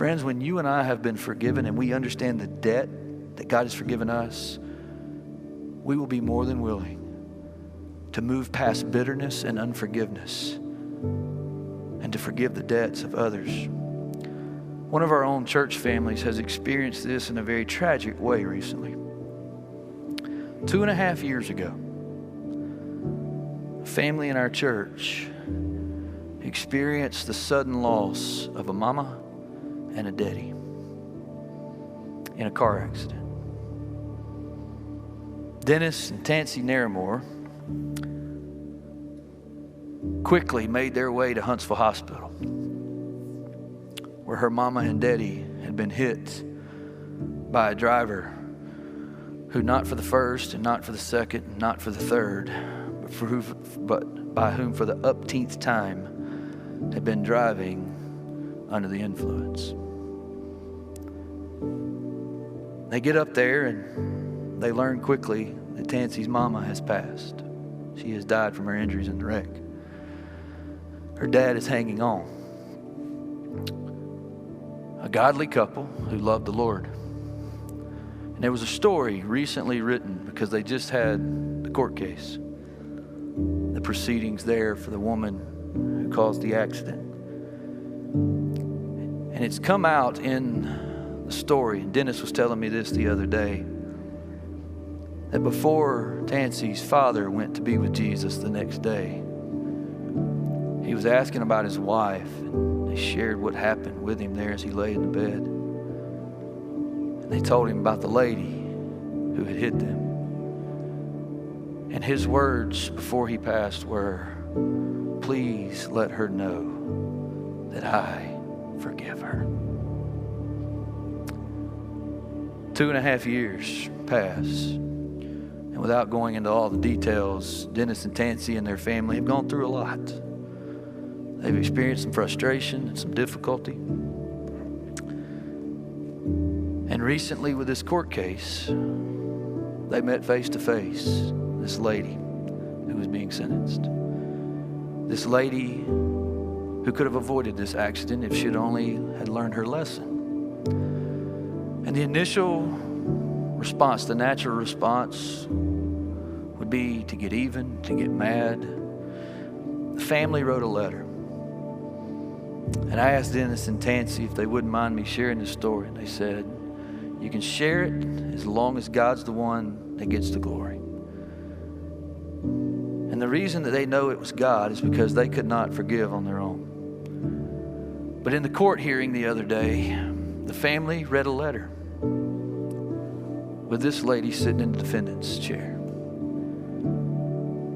Friends, when you and I have been forgiven and we understand the debt that God has forgiven us, we will be more than willing to move past bitterness and unforgiveness and to forgive the debts of others. One of our own church families has experienced this in a very tragic way recently. 2.5 years ago, a family in our church experienced the sudden loss of a mama and a daddy in a car accident. Dennis and Tansy Naramore quickly made their way to Huntsville Hospital, where her mama and daddy had been hit by a driver who, not for the first and not for the second and not for the third, but by whom for the upteenth time had been driving under the influence. They get up there and they learn quickly that Tansy's mama has passed. She has died from her injuries in the wreck. Her dad is hanging on. A godly couple who loved the Lord. And there was a story recently written because they just had the court case, the proceedings there for the woman who caused the accident. And it's come out in the story, and Dennis was telling me this the other day, that before Tansy's father went to be with Jesus the next day, he was asking about his wife, and they shared what happened with him there as he lay in the bed. And they told him about the lady who had hit them. And his words before he passed were, "Please let her know that I forgive her." 2.5 years pass. And without going into all the details, Dennis and Tansy and their family have gone through a lot. They've experienced some frustration and some difficulty. And recently with this court case, they met face to face this lady who was being sentenced. This lady who could have avoided this accident if she'd only had learned her lesson. And the initial response, the natural response, would be to get even, to get mad. The family wrote a letter. And I asked Dennis and Tansy if they wouldn't mind me sharing this story. And they said, "You can share it as long as God's the one that gets the glory." And the reason that they know it was God is because they could not forgive on their own. But in the court hearing the other day, the family read a letter with this lady sitting in the defendant's chair.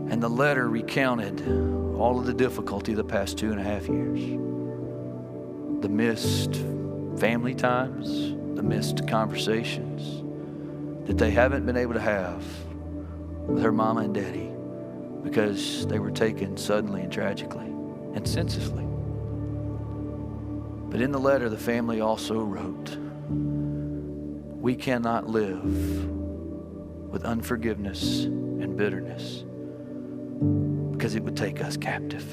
And the letter recounted all of the difficulty of the past 2.5 years. The missed family times, the missed conversations that they haven't been able to have with her mama and daddy because they were taken suddenly and tragically and senselessly. But in the letter, the family also wrote, "We cannot live with unforgiveness and bitterness because it would take us captive."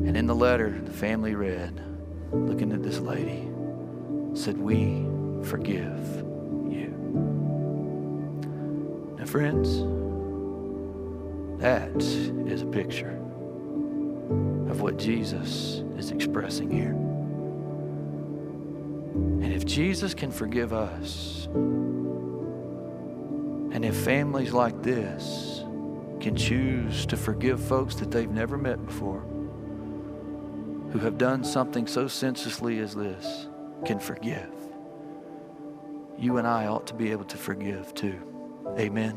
And in the letter, the family read, looking at this lady, said, "We forgive you." Now, friends, that is a picture of what Jesus is expressing here. And if Jesus can forgive us, and if families like this can choose to forgive folks that they've never met before, who have done something so senselessly as this, can forgive, you and I ought to be able to forgive too. Amen.